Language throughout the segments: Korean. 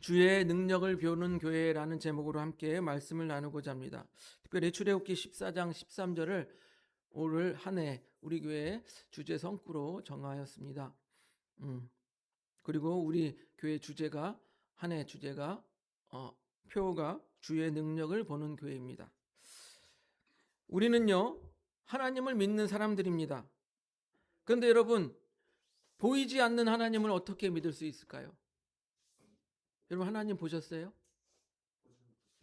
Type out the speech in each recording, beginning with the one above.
주의 능력을 배우는 교회라는 제목으로 함께 말씀을 나누고자 합니다. 특별히 출애굽기 14장 13절을 올 한 해 우리 교회 주제 성구로 정하였습니다. 그리고 우리 교회 주제가 한 해 주제가 표가 주의 능력을 보는 교회입니다. 우리는요 하나님을 믿는 사람들입니다. 그런데 여러분, 보이지 않는 하나님을 어떻게 믿을 수 있을까요? 여러분, 하나님 보셨어요?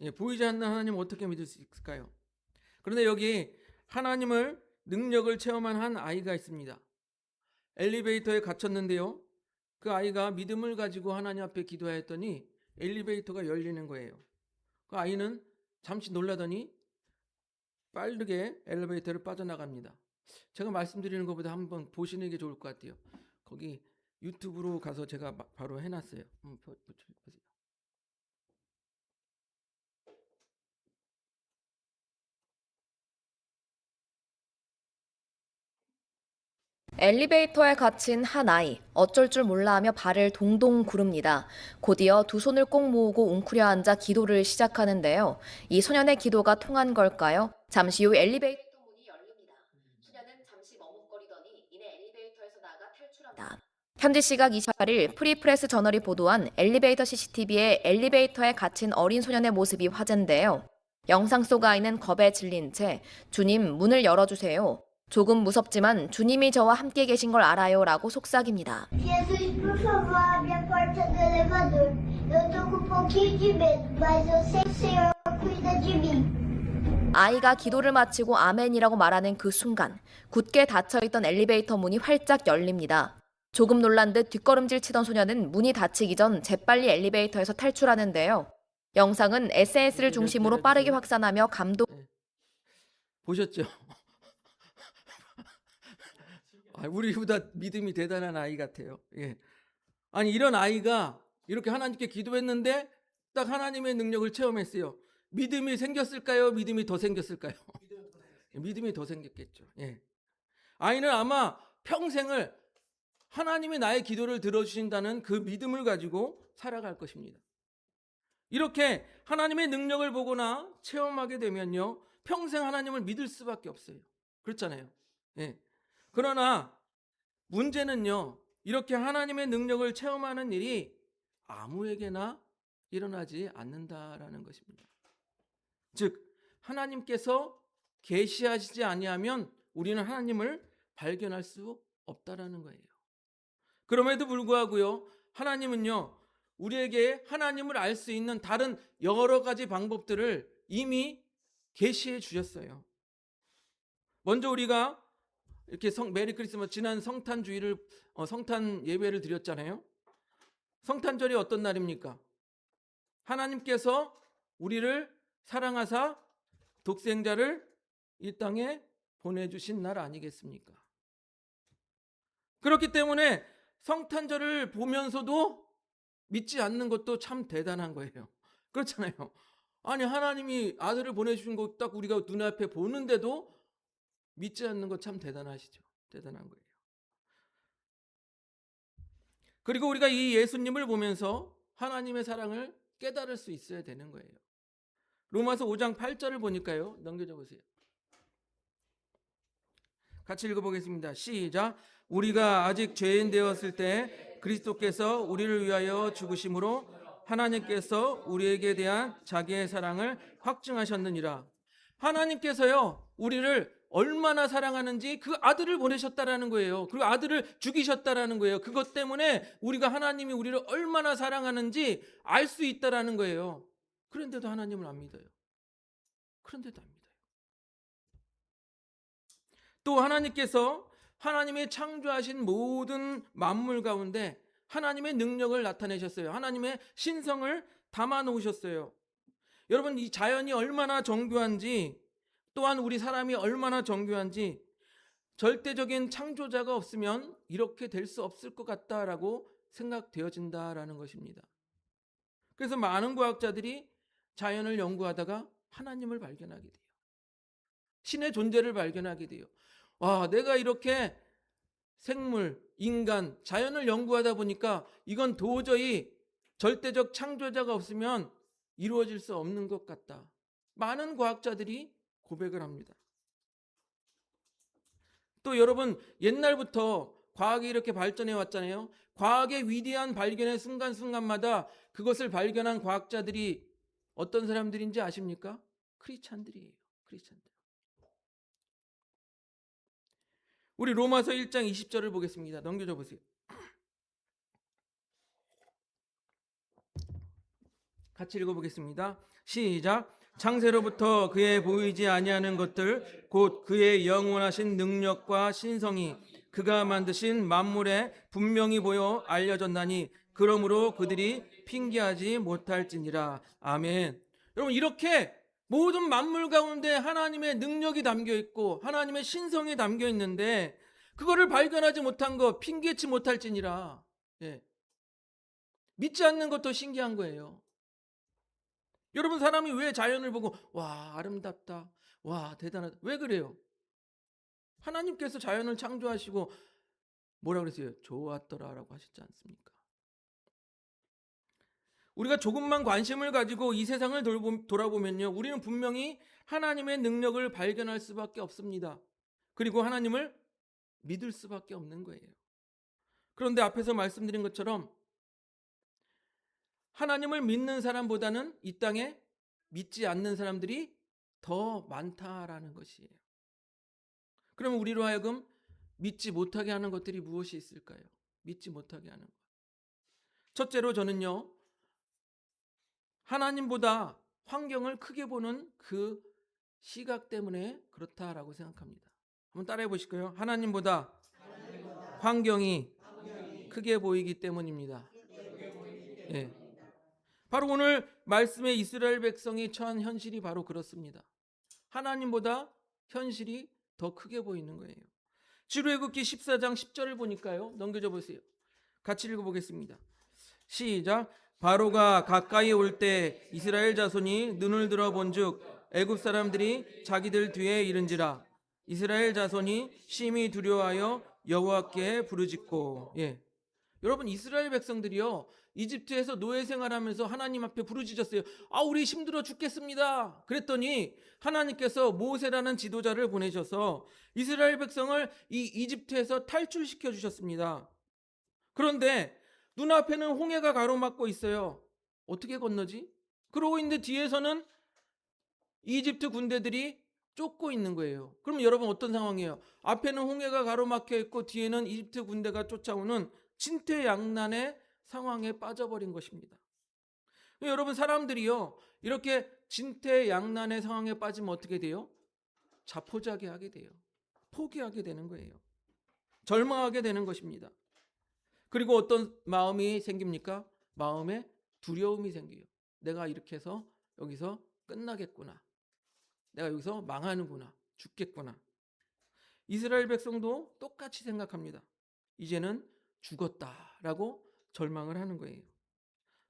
예, 보이지 않는 하나님을 어떻게 믿을 수 있을까요? 그런데 여기 하나님을 능력을 체험한 한 아이가 있습니다. 엘리베이터에 갇혔는데요, 그 아이가 믿음을 가지고 하나님 앞에 기도하였더니 엘리베이터가 열리는 거예요. 그 아이는 잠시 놀라더니 빠르게 엘리베이터를 빠져나갑니다. 제가 말씀드리는 것보다 한번 보시는 게 좋을 것 같아요. 거기 유튜브로 가서 제가 바로 해놨어요. 보세요. 엘리베이터에 갇힌 한 아이, 어쩔 줄 몰라 하며 발을 동동 구릅니다. 곧이어 두 손을 꼭 모으고 웅크려 앉아 기도를 시작하는데요. 이 소년의 기도가 통한 걸까요? 잠시 후 엘리베이터 문이 열립니다. 소년은 잠시 머뭇거리더니 이내 엘리베이터에서 나가 탈출합니다. 현지 시각 28일 프리프레스 저널이 보도한 엘리베이터 CCTV에 엘리베이터에 갇힌 어린 소년의 모습이 화제인데요. 영상 속 아이는 겁에 질린 채 주님 문을 열어주세요. 조금 무섭지만 주님이 저와 함께 계신 걸 알아요 라고 속삭입니다. Jesus, por favor, abre a porta do elevador. Eu tô com um pouquinho de medo, mas eu sei que o Senhor cuida de mim. 아이가 기도를 마치고 아멘이라고 말하는 그 순간 굳게 닫혀있던 엘리베이터 문이 활짝 열립니다. 조금 놀란 듯 뒷걸음질 치던 소녀는 문이 닫히기 전 재빨리 엘리베이터에서 탈출하는데요. 영상은 SNS를 중심으로 빠르게 확산하며 감동. 보셨죠? 우리보다 믿음이 대단한 아이 같아요. 예. 아니, 이런 아이가 이렇게 하나님께 기도했는데 딱 하나님의 능력을 체험했어요. 믿음이 생겼을까요? 믿음이 더 생겼을까요? 믿음이 더 생겼겠죠. 예. 아이는 아마 평생을 하나님이 나의 기도를 들어주신다는 그 믿음을 가지고 살아갈 것입니다. 이렇게 하나님의 능력을 보거나 체험하게 되면요, 평생 하나님을 믿을 수밖에 없어요. 그렇잖아요. 예. 그러나 문제는요, 이렇게 하나님의 능력을 체험하는 일이 아무에게나 일어나지 않는다라는 것입니다. 즉, 하나님께서 계시하시지 아니하면 우리는 하나님을 발견할 수 없다라는 거예요. 그럼에도 불구하고요, 하나님은요, 우리에게 하나님을 알 수 있는 다른 여러 가지 방법들을 이미 계시해 주셨어요. 먼저 우리가 이렇게 메리 크리스마스 지난 성탄 주일을 성탄 예배를 드렸잖아요. 성탄절이 어떤 날입니까? 하나님께서 우리를 사랑하사 독생자를 이 땅에 보내주신 날 아니겠습니까? 그렇기 때문에 성탄절을 보면서도 믿지 않는 것도 참 대단한 거예요. 그렇잖아요. 아니, 하나님이 아들을 보내주신 거 딱 우리가 눈앞에 보는데도 믿지 않는 거 참 대단하시죠. 대단한 거예요. 그리고 우리가 이 예수님을 보면서 하나님의 사랑을 깨달을 수 있어야 되는 거예요. 로마서 5장 8절을 보니까요. 넘겨줘 보세요. 같이 읽어보겠습니다. 시작. 우리가 아직 죄인 되었을 때 그리스도께서 우리를 위하여 죽으심으로 하나님께서 우리에게 대한 자기의 사랑을 확증하셨느니라. 하나님께서요, 우리를 얼마나 사랑하는지 그 아들을 보내셨다라는 거예요. 그 아들을 죽이셨다라는 거예요. 그것 때문에 우리가 하나님이 우리를 얼마나 사랑하는지 알 수 있다라는 거예요. 그런데도 하나님을 안 믿어요. 그런데도 안 믿어요. 또 하나님께서 하나님의 창조하신 모든 만물 가운데 하나님의 능력을 나타내셨어요. 하나님의 신성을 담아 놓으셨어요. 여러분, 이 자연이 얼마나 정교한지, 또한 우리 사람이 얼마나 정교한지, 절대적인 창조자가 없으면 이렇게 될 수 없을 것 같다라고 생각되어진다라는 것입니다. 그래서 많은 과학자들이 자연을 연구하다가 하나님을 발견하게 돼요. 신의 존재를 발견하게 돼요. 와, 내가 이렇게 생물, 인간, 자연을 연구하다 보니까 이건 도저히 절대적 창조자가 없으면 이루어질 수 없는 것 같다. 많은 과학자들이 고백을 합니다. 또 여러분, 옛날부터 과학이 이렇게 발전해 왔잖아요. 과학의 위대한 발견의 순간순간마다 그것을 발견한 과학자들이 어떤 사람들인지 아십니까? 크리스찬들이에요. 크리스찬들. 우리 로마서 1장 20절을 보겠습니다. 넘겨줘 보세요. 같이 읽어보겠습니다. 시작. 창세로부터 그의 보이지 아니하는 것들 곧 그의 영원하신 능력과 신성이 그가 만드신 만물에 분명히 보여 알려졌나니 그러므로 그들이 핑계하지 못할지니라. 아멘. 여러분, 이렇게 모든 만물 가운데 하나님의 능력이 담겨 있고 하나님의 신성이 담겨 있는데 그거를 발견하지 못한 것, 핑계치 못할지니라. 예. 믿지 않는 것도 신기한 거예요. 여러분, 사람이 왜 자연을 보고 와 아름답다, 와 대단하다, 왜 그래요? 하나님께서 자연을 창조하시고 뭐라 그랬어요? 좋았더라라고 하셨지 않습니까? 우리가 조금만 관심을 가지고 이 세상을 돌아보면요, 우리는 분명히 하나님의 능력을 발견할 수밖에 없습니다. 그리고 하나님을 믿을 수밖에 없는 거예요. 그런데 앞에서 말씀드린 것처럼 하나님을 믿는 사람보다는 이 땅에 믿지 않는 사람들이 더 많다라는 것이에요. 그럼 우리로 하여금 믿지 못하게 하는 것들이 무엇이 있을까요? 믿지 못하게 하는 것. 첫째로 저는요, 하나님보다 환경을 크게 보는 그 시각 때문에 그렇다라고 생각합니다. 한번 따라해 보실까요? 하나님보다 환경이 크게 보이기 때문입니다. 예. 바로 오늘 말씀의 이스라엘 백성이 처한 현실이 바로 그렇습니다. 하나님보다 현실이 더 크게 보이는 거예요. 출애굽기 14장 10절을 보니까요, 넘겨줘 보세요. 같이 읽어보겠습니다. 시작. 바로가 가까이 올 때 이스라엘 자손이 눈을 들어 본즉 애굽 사람들이 자기들 뒤에 이른지라. 이스라엘 자손이 심히 두려워하여 여호와께 부르짖고. 예. 여러분, 이스라엘 백성들이요, 이집트에서 노예 생활하면서 하나님 앞에 부르짖었어요. 우리 힘들어 죽겠습니다. 그랬더니 하나님께서 모세라는 지도자를 보내셔서 이스라엘 백성을 이 이집트에서 탈출시켜 주셨습니다. 그런데 눈앞에는 홍해가 가로막고 있어요. 어떻게 건너지? 그러고 있는데 뒤에서는 이집트 군대들이 쫓고 있는 거예요. 그럼 여러분, 어떤 상황이에요? 앞에는 홍해가 가로막혀 있고 뒤에는 이집트 군대가 쫓아오는 진퇴양난의 상황에 빠져버린 것입니다. 여러분, 사람들이요, 이렇게 진퇴양난의 상황에 빠지면 어떻게 돼요? 자포자기 하게 돼요. 포기하게 되는 거예요. 절망하게 되는 것입니다. 그리고 어떤 마음이 생깁니까? 마음에 두려움이 생겨요. 내가 이렇게 해서 여기서 끝나겠구나. 내가 여기서 망하는구나. 죽겠구나. 이스라엘 백성도 똑같이 생각합니다. 이제는 죽었다라고 절망을 하는 거예요.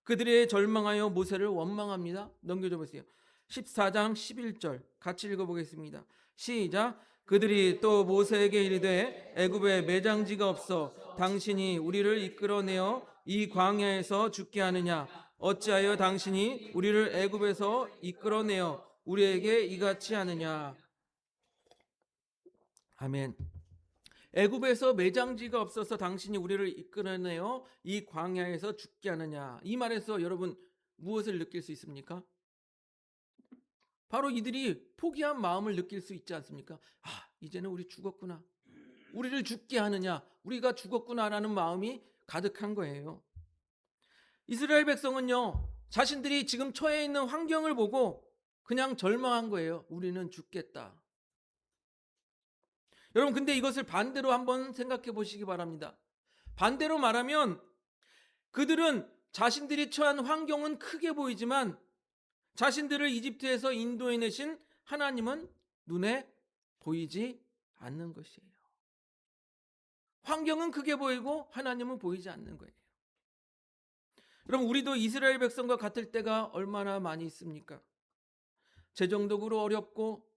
그들이 절망하여 모세를 원망합니다. 넘겨줘 보세요. 14장 11절 같이 읽어보겠습니다. 시작. 그들이 또 모세에게 이르되 애굽에 매장지가 없어 당신이 우리를 이끌어내어 이 광야에서 죽게 하느냐? 어찌하여 당신이 우리를 애굽에서 이끌어내어 우리에게 이같이 하느냐? 아멘. 애굽에서 매장지가 없어서 당신이 우리를 이끌어내어 이 광야에서 죽게 하느냐? 이 말에서 여러분 무엇을 느낄 수 있습니까? 바로 이들이 포기한 마음을 느낄 수 있지 않습니까? 이제는 우리 죽었구나. 우리를 죽게 하느냐? 우리가 죽었구나라는 마음이 가득한 거예요. 이스라엘 백성은요, 자신들이 지금 처해 있는 환경을 보고 그냥 절망한 거예요. 우리는 죽겠다. 여러분, 근데 이것을 반대로 한번 생각해 보시기 바랍니다. 반대로 말하면 그들은 자신들이 처한 환경은 크게 보이지만 자신들을 이집트에서 인도해내신 하나님은 눈에 보이지 않는 것이에요. 환경은 크게 보이고 하나님은 보이지 않는 거예요. 여러분, 우리도 이스라엘 백성과 같을 때가 얼마나 많이 있습니까? 재정적으로 어렵고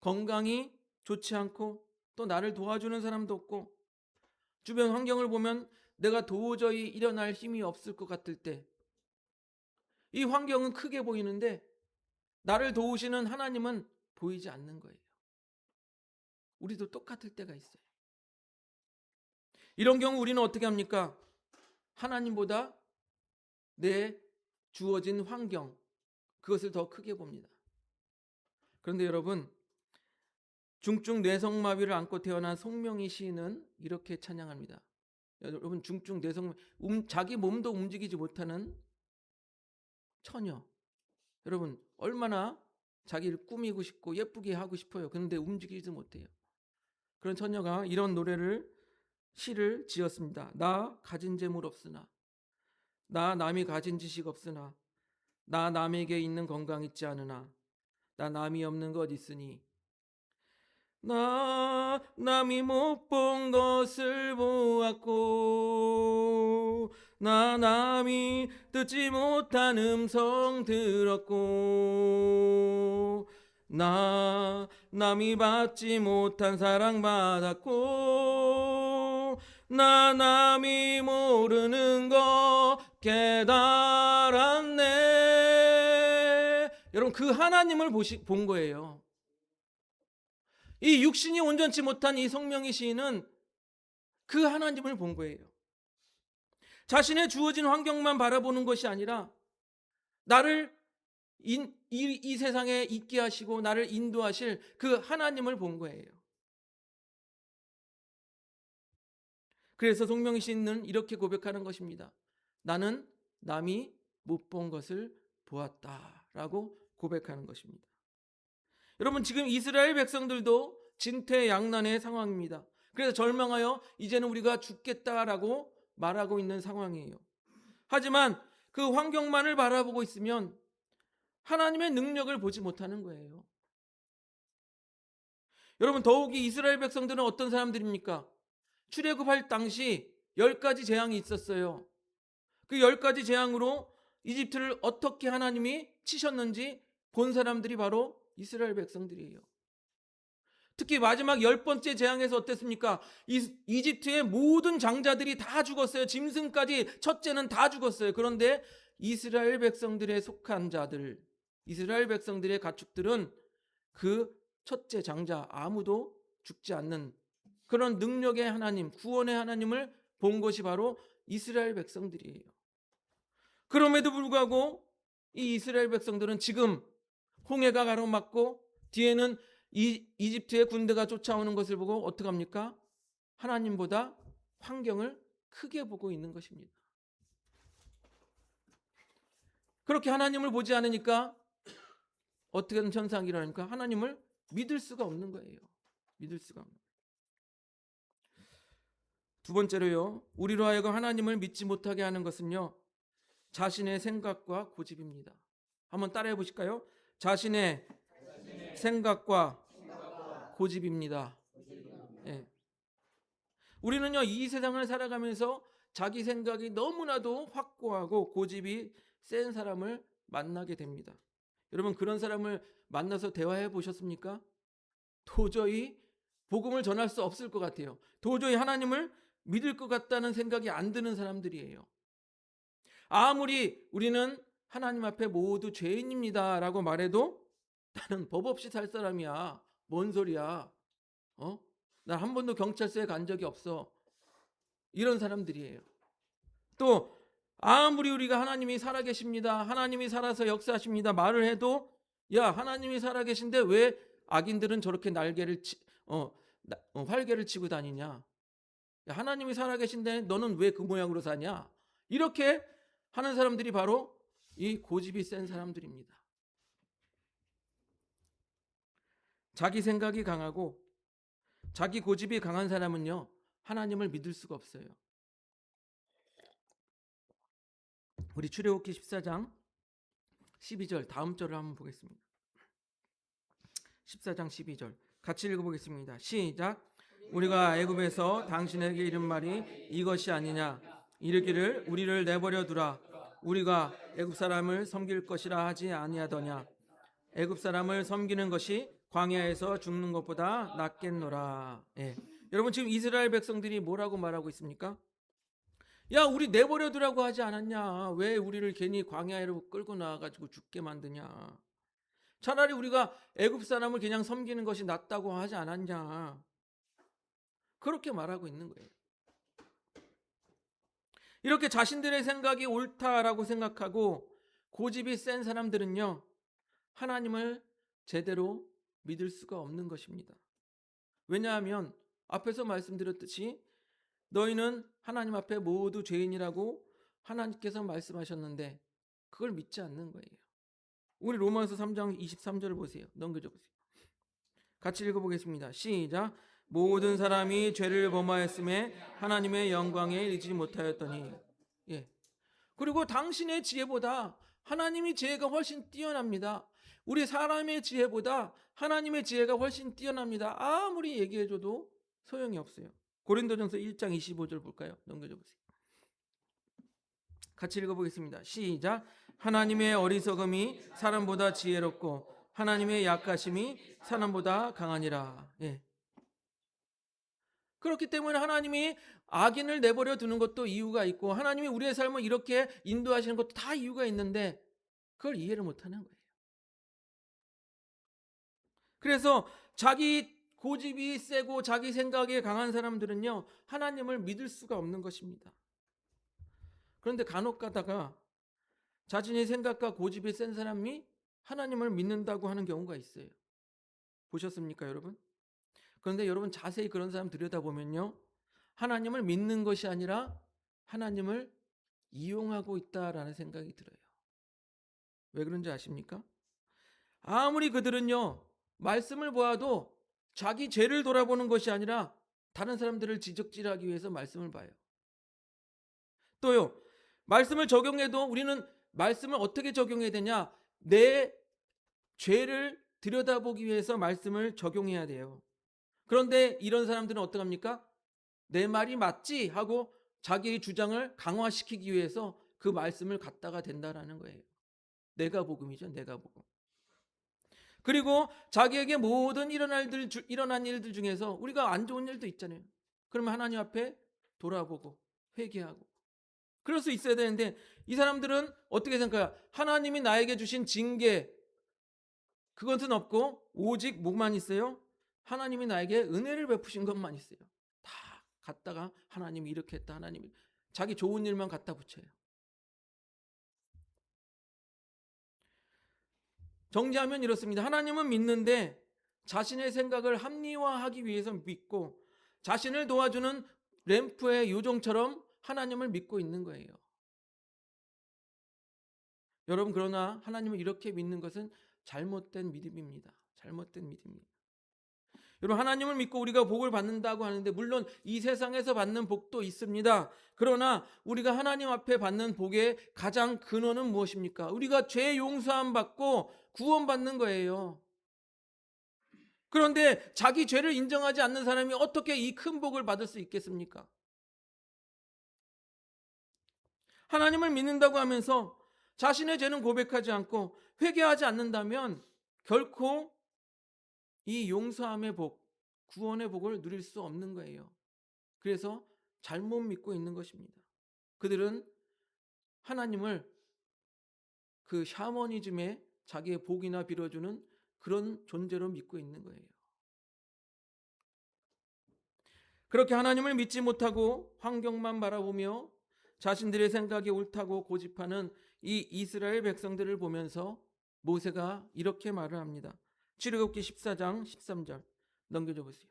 건강이 좋지 않고 또 나를 도와주는 사람도 없고 주변 환경을 보면 내가 도저히 일어날 힘이 없을 것 같을 때 이 환경은 크게 보이는데 나를 도우시는 하나님은 보이지 않는 거예요. 우리도 똑같을 때가 있어요. 이런 경우 우리는 어떻게 합니까? 하나님보다 내 주어진 환경, 그것을 더 크게 봅니다. 그런데 여러분, 중증 뇌성마비를 안고 태어난 송명희 시인은 이렇게 찬양합니다. 여러분, 중증 뇌성마비, 자기 몸도 움직이지 못하는 처녀. 여러분, 얼마나 자기를 꾸미고 싶고 예쁘게 하고 싶어요. 그런데 움직이지 못해요. 그런 처녀가 이런 시를 지었습니다. 나 가진 재물 없으나, 나 남이 가진 지식 없으나, 나 남에게 있는 건강 있지 않으나, 나 남이 없는 것 있으니, 나 남이 못 본 것을 보았고, 나 남이 듣지 못한 음성 들었고, 나 남이 받지 못한 사랑 받았고, 나 남이 모르는 거 깨달았네. 여러분, 그 하나님을 본 거예요. 이 육신이 온전치 못한 이 송명희 시인은 그 하나님을 본 거예요. 자신의 주어진 환경만 바라보는 것이 아니라 나를 이 세상에 있게 하시고 나를 인도하실 그 하나님을 본 거예요. 그래서 송명희 시인은 이렇게 고백하는 것입니다. 나는 남이 못 본 것을 보았다라고 고백하는 것입니다. 여러분, 지금 이스라엘 백성들도 진퇴양난의 상황입니다. 그래서 절망하여 이제는 우리가 죽겠다라고 말하고 있는 상황이에요. 하지만 그 환경만을 바라보고 있으면 하나님의 능력을 보지 못하는 거예요. 여러분, 더욱이 이스라엘 백성들은 어떤 사람들입니까? 출애굽할 당시 10가지 재앙이 있었어요. 그 10가지 재앙으로 이집트를 어떻게 하나님이 치셨는지 본 사람들이 바로 이스라엘 백성들이에요. 특히 마지막 10번째 재앙에서 어땠습니까? 이집트의 모든 장자들이 다 죽었어요. 짐승까지 첫째는 다 죽었어요. 그런데 이스라엘 백성들에 속한 자들, 이스라엘 백성들의 가축들은 그 첫째 장자 아무도 죽지 않는 그런 능력의 하나님, 구원의 하나님을 본 것이 바로 이스라엘 백성들이에요. 그럼에도 불구하고 이 이스라엘 백성들은 지금 홍해가 가로막고 뒤에는 이집트의 군대가 쫓아오는 것을 보고 어떻게 합니까? 하나님보다 환경을 크게 보고 있는 것입니다. 그렇게 하나님을 보지 않으니까 어떻게 하는 현상이 일어나니까 하나님을 믿을 수가 없는 거예요. 믿을 수가 없는 거예요. 두 번째로요, 우리로 하여금 하나님을 믿지 못하게 하는 것은요, 자신의 생각과 고집입니다. 한번 따라해 보실까요? 자신의 생각과 고집입니다. 예. 우리는요, 이 세상을 살아가면서 자기 생각이 너무나도 확고하고 고집이 센 사람을 만나게 됩니다. 여러분, 그런 사람을 만나서 대화해 보셨습니까? 도저히 복음을 전할 수 없을 것 같아요. 도저히 하나님을 믿을 것 같다는 생각이 안 드는 사람들이에요. 아무리 우리는 하나님 앞에 모두 죄인입니다 라고 말해도 나는 법 없이 살 사람이야. 뭔 소리야? 난 한 번도 경찰서에 간 적이 없어. 이런 사람들이에요. 또 아무리 우리가 하나님이 살아계십니다, 하나님이 살아서 역사하십니다 말을 해도, 야, 하나님이 살아계신데 왜 악인들은 저렇게 활개를 치고 다니냐? 야, 하나님이 살아계신데 너는 왜 그 모양으로 사냐? 이렇게 하는 사람들이 바로 이 고집이 센 사람들입니다. 자기 생각이 강하고 자기 고집이 강한 사람은요, 하나님을 믿을 수가 없어요. 우리 출애굽기 14장 12절 다음 절을 한번 보겠습니다. 14장 12절 같이 읽어보겠습니다. 시작. 우리가 애굽에서 당신에게 이른 말이 이것이 아니냐? 이르기를 우리를 내버려 두라. 우리가 애굽 사람을 섬길 것이라 하지 아니하더냐? 애굽 사람을 섬기는 것이 광야에서 죽는 것보다 낫겠노라. 예. 여러분, 지금 이스라엘 백성들이 뭐라고 말하고 있습니까? 야, 우리 내버려 두라고 하지 않았냐? 왜 우리를 괜히 광야로 끌고 나와가지고 죽게 만드냐? 차라리 우리가 애굽 사람을 그냥 섬기는 것이 낫다고 하지 않았냐? 그렇게 말하고 있는 거예요. 이렇게 자신들의 생각이 옳다라고 생각하고 고집이 센 사람들은요, 하나님을 제대로 믿을 수가 없는 것입니다. 왜냐하면 앞에서 말씀드렸듯이 너희는 하나님 앞에 모두 죄인이라고 하나님께서 말씀하셨는데 그걸 믿지 않는 거예요. 우리 로마서 3장 23절을 보세요. 넘겨줘 보세요. 같이 읽어보겠습니다. 시작. 모든 사람이 죄를 범하였음에 하나님의 영광에 이르지 못하였더니. 예. 그리고 당신의 지혜보다 하나님의 지혜가 훨씬 뛰어납니다. 우리 사람의 지혜보다 하나님의 지혜가 훨씬 뛰어납니다. 아무리 얘기해줘도 소용이 없어요. 고린도전서 1장 25절 볼까요? 넘겨줘 보세요. 같이 읽어보겠습니다. 시작. 하나님의 어리석음이 사람보다 지혜롭고 하나님의 약하심이 사람보다 강하니라. 예. 그렇기 때문에 하나님이 악인을 내버려 두는 것도 이유가 있고 하나님이 우리의 삶을 이렇게 인도하시는 것도 다 이유가 있는데 그걸 이해를 못하는 거예요. 그래서 자기 고집이 세고 자기 생각이 강한 사람들은요, 하나님을 믿을 수가 없는 것입니다. 그런데 간혹 가다가 자신의 생각과 고집이 센 사람이 하나님을 믿는다고 하는 경우가 있어요. 보셨습니까, 여러분? 그런데 여러분 자세히 그런 사람 들여다보면요, 하나님을 믿는 것이 아니라 하나님을 이용하고 있다라는 생각이 들어요. 왜 그런지 아십니까? 아무리 그들은요, 말씀을 보아도 자기 죄를 돌아보는 것이 아니라 다른 사람들을 지적질하기 위해서 말씀을 봐요. 또요, 말씀을 적용해도 우리는 말씀을 어떻게 적용해야 되냐? 내 죄를 들여다보기 위해서 말씀을 적용해야 돼요. 그런데 이런 사람들은 어떡합니까? 내 말이 맞지? 하고 자기의 주장을 강화시키기 위해서 그 말씀을 갖다가 댄다라는 거예요. 내가 복음이죠, 내가 복음. 그리고 자기에게 모든 일어난 일들 중에서 우리가 안 좋은 일도 있잖아요. 그러면 하나님 앞에 돌아보고 회개하고 그럴 수 있어야 되는데 이 사람들은 어떻게 생각해요? 하나님이 나에게 주신 징계 그것은 없고 오직 뭐만 있어요? 하나님이 나에게 은혜를 베푸신 것만 있어요. 다 갖다가 하나님이 이렇게 했다, 하나님이 자기 좋은 일만 갖다 붙여요. 정리하면 이렇습니다. 하나님은 믿는데 자신의 생각을 합리화하기 위해서 믿고 자신을 도와주는 램프의 요정처럼 하나님을 믿고 있는 거예요. 여러분, 그러나 하나님을 이렇게 믿는 것은 잘못된 믿음입니다. 잘못된 믿음입니다. 여러분, 하나님을 믿고 우리가 복을 받는다고 하는데 물론 이 세상에서 받는 복도 있습니다. 그러나 우리가 하나님 앞에 받는 복의 가장 근원은 무엇입니까? 우리가 죄 용서함 받고 구원받는 거예요. 그런데 자기 죄를 인정하지 않는 사람이 어떻게 이 큰 복을 받을 수 있겠습니까? 하나님을 믿는다고 하면서 자신의 죄는 고백하지 않고 회개하지 않는다면 결코 이 용서함의 복, 구원의 복을 누릴 수 없는 거예요. 그래서 잘못 믿고 있는 것입니다. 그들은 하나님을 그 샤머니즘에 자기의 복이나 빌어주는 그런 존재로 믿고 있는 거예요. 그렇게 하나님을 믿지 못하고 환경만 바라보며 자신들의 생각이 옳다고 고집하는 이 이스라엘 백성들을 보면서 모세가 이렇게 말을 합니다. 출애굽기 14장 13절 넘겨줘 보세요.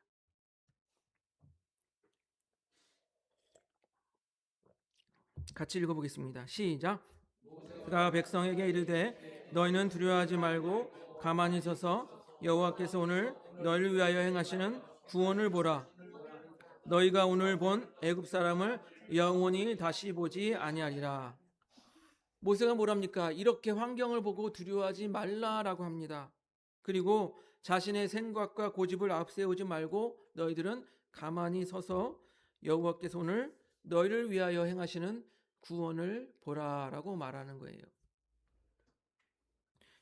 같이 읽어보겠습니다. 시작. 그가 백성에게 이르되 너희는 두려워하지 말고 가만히 서서 여호와께서 오늘 너희를 위하여 행하시는 구원을 보라. 너희가 오늘 본 애굽 사람을 영원히 다시 보지 아니하리라. 모세가 뭐랍니까? 이렇게 환경을 보고 두려워하지 말라라고 합니다. 그리고 자신의 생각과 고집을 앞세우지 말고 너희들은 가만히 서서 여호와께서 오늘 너희를 위하여 행하시는 구원을 보라라고 말하는 거예요.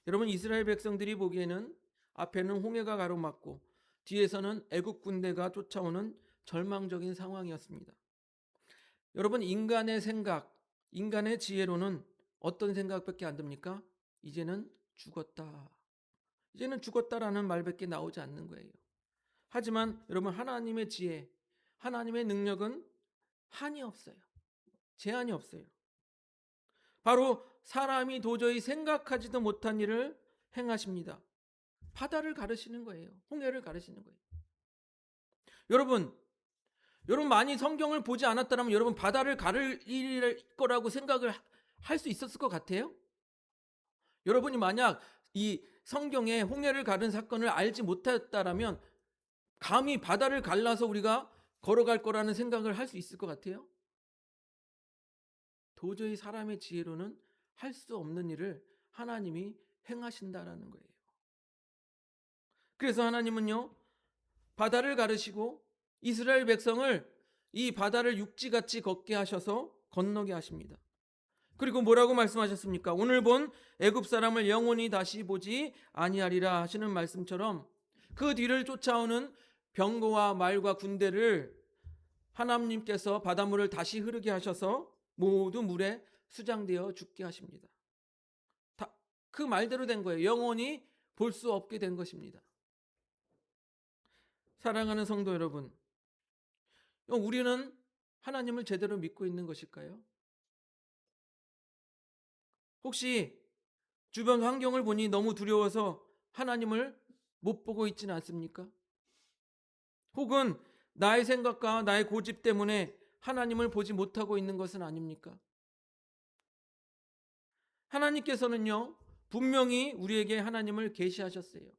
여러분, 이스라엘 백성들이 보기에는 앞에는 홍해가 가로막고 뒤에서는 애국 군대가 쫓아오는 절망적인 상황이었습니다. 여러분, 인간의 생각, 인간의 지혜로는 어떤 생각밖에 안 듭니까? 이제는 죽었다. 이제는 죽었다라는 말밖에 나오지 않는 거예요. 하지만 여러분, 하나님의 지혜, 하나님의 능력은 한이 없어요. 제한이 없어요. 바로 사람이 도저히 생각하지도 못한 일을 행하십니다. 바다를 가르시는 거예요. 홍해를 가르시는 거예요. 여러분 많이 성경을 보지 않았다면 여러분 바다를 가를 거라고 생각을 할 수 있었을 것 같아요? 여러분이 만약 이 성경에 홍해를 가른 사건을 알지 못했다라면 감히 바다를 갈라서 우리가 걸어갈 거라는 생각을 할 수 있을 것 같아요? 도저히 사람의 지혜로는 할 수 없는 일을 하나님이 행하신다라는 거예요. 그래서 하나님은요, 바다를 가르시고 이스라엘 백성을 이 바다를 육지같이 걷게 하셔서 건너게 하십니다. 그리고 뭐라고 말씀하셨습니까? 오늘 본 애굽 사람을 영원히 다시 보지 아니하리라 하시는 말씀처럼 그 뒤를 쫓아오는 병거와 말과 군대를 하나님께서 바닷물을 다시 흐르게 하셔서 모두 물에 수장되어 죽게 하십니다. 그 말대로 된 거예요. 영원히 볼 수 없게 된 것입니다. 사랑하는 성도 여러분, 우리는 하나님을 제대로 믿고 있는 것일까요? 혹시 주변 환경을 보니 너무 두려워서 하나님을 못 보고 있지는 않습니까? 혹은 나의 생각과 나의 고집 때문에 하나님을 보지 못하고 있는 것은 아닙니까? 하나님께서는요, 분명히 우리에게 하나님을 계시하셨어요.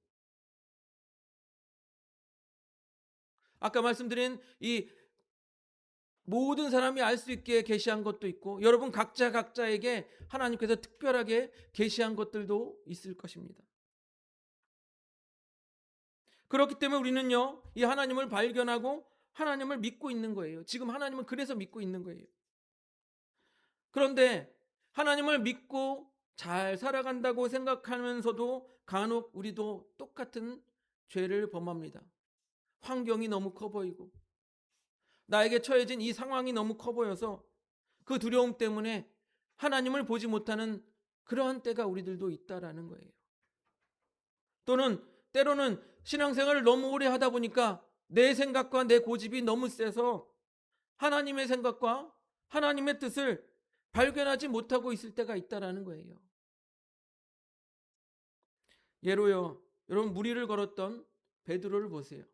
아까 말씀드린 이 모든 사람이 알 수 있게 계시한 것도 있고 여러분 각자에게 하나님께서 특별하게 계시한 것들도 있을 것입니다. 그렇기 때문에 우리는요, 이 하나님을 발견하고 하나님을 믿고 있는 거예요. 지금 하나님은 그래서 믿고 있는 거예요. 그런데 하나님을 믿고 잘 살아간다고 생각하면서도 간혹 우리도 똑같은 죄를 범합니다. 환경이 너무 커 보이고 나에게 처해진 이 상황이 너무 커 보여서 그 두려움 때문에 하나님을 보지 못하는 그러한 때가 우리들도 있다라는 거예요. 또는 때로는 신앙생활을 너무 오래 하다 보니까 내 생각과 내 고집이 너무 세서 하나님의 생각과 하나님의 뜻을 발견하지 못하고 있을 때가 있다라는 거예요. 예로요, 여러분 무리를 걸었던 베드로를 보세요.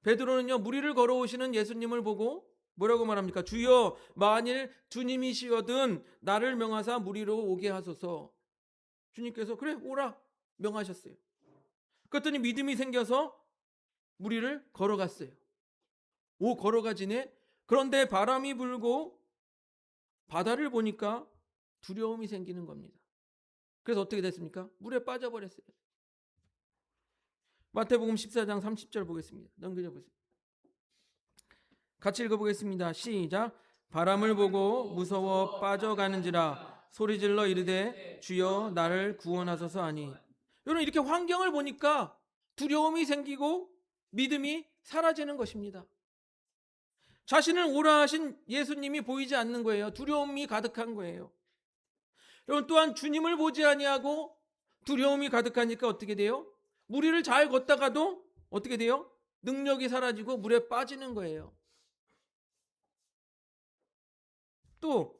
베드로는요, 무리를 걸어오시는 예수님을 보고 뭐라고 말합니까? 주여, 만일 주님이시거든 나를 명하사 무리로 오게 하소서. 주님께서 그래 오라 명하셨어요. 그랬더니 믿음이 생겨서 무리를 걸어갔어요. 걸어가지네. 그런데 바람이 불고 바다를 보니까 두려움이 생기는 겁니다. 그래서 어떻게 됐습니까? 물에 빠져버렸어요. 마태복음 14장 30절 보겠습니다. 넘겨보세요. 같이 읽어보겠습니다. 시작. 바람을 보고 무서워 빠져가는지라 소리질러 이르되 주여 나를 구원하소서 하니. 여러분 이렇게 환경을 보니까 두려움이 생기고 믿음이 사라지는 것입니다. 자신을 오라 하신 예수님이 보이지 않는 거예요. 두려움이 가득한 거예요. 여러분 또한 주님을 보지 아니하고 두려움이 가득하니까 어떻게 돼요? 무리를 잘 걷다가도 어떻게 돼요? 능력이 사라지고 물에 빠지는 거예요. 또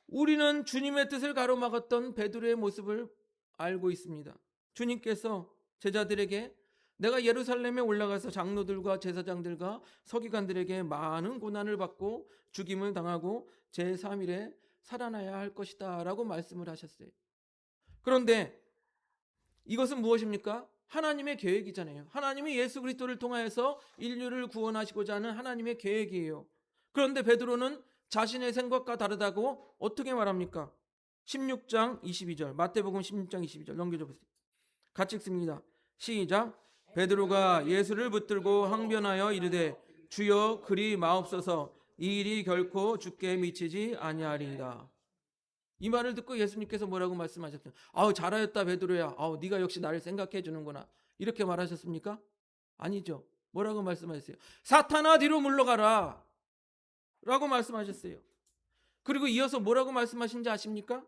우리는 주님의 뜻을 가로막았던 베드로의 모습을 알고 있습니다. 주님께서 제자들에게 내가 예루살렘에 올라가서 장로들과 제사장들과 서기관들에게 많은 고난을 받고 죽임을 당하고 제3일에 살아나야 할 것이다 라고 말씀을 하셨어요. 그런데 이것은 무엇입니까? 하나님의 계획이잖아요. 하나님이 예수 그리스도를 통하여서 인류를 구원하시고자 하는 하나님의 계획이에요. 그런데 베드로는 자신의 생각과 다르다고 어떻게 말합니까? 16장 22절 마태복음 16장 22절 넘겨줘 보세요. 같이 읽습니다. 시작. 베드로가 예수를 붙들고 항변하여 이르되 주여 그리 마옵소서 이 일이 결코 주께 미치지 아니하리이다. 이 말을 듣고 예수님께서 뭐라고 말씀하셨어요? 아우 잘하였다 베드로야. 아우 네가 역시 나를 생각해 주는구나. 이렇게 말하셨습니까? 아니죠. 뭐라고 말씀하셨어요? 사탄아 뒤로 물러가라 라고 말씀하셨어요. 그리고 이어서 뭐라고 말씀하신지 아십니까?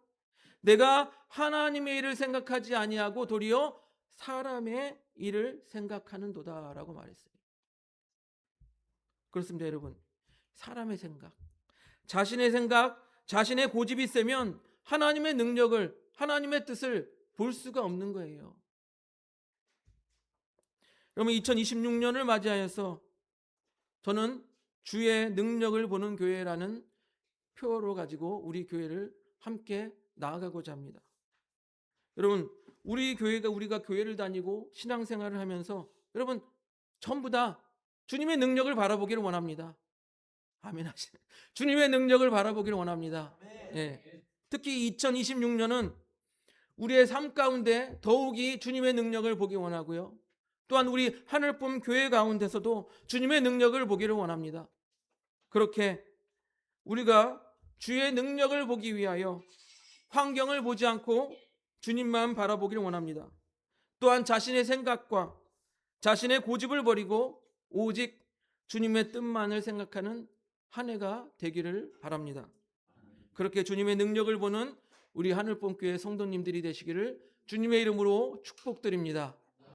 내가 하나님의 일을 생각하지 아니하고 도리어 사람의 일을 생각하는도다 라고 말했어요. 그렇습니다, 여러분. 사람의 생각, 자신의 고집이 세면 하나님의 능력을, 하나님의 뜻을 볼 수가 없는 거예요. 여러분, 2026년을 맞이하여서 저는 주의 능력을 보는 교회라는 표어로 가지고 우리 교회를 함께 나아가고자 합니다. 여러분, 우리가 교회를 다니고 신앙생활을 하면서 여러분 전부 다 주님의 능력을 바라보기를 원합니다. 아멘 하시네. 주님의 능력을 바라보기를 원합니다. 예. 특히 2026년은 우리의 삶 가운데 더욱이 주님의 능력을 보기 원하고요. 또한 우리 하늘봄 교회 가운데서도 주님의 능력을 보기를 원합니다. 그렇게 우리가 주의 능력을 보기 위하여 환경을 보지 않고 주님만 바라보기를 원합니다. 또한 자신의 생각과 자신의 고집을 버리고 오직 주님의 뜻만을 생각하는 한 해가 되기를 바랍니다. 그렇게 주님의 능력을 보는 우리 하늘봄교회 성도님들이 되시기를 주님의 이름으로 축복드립니다.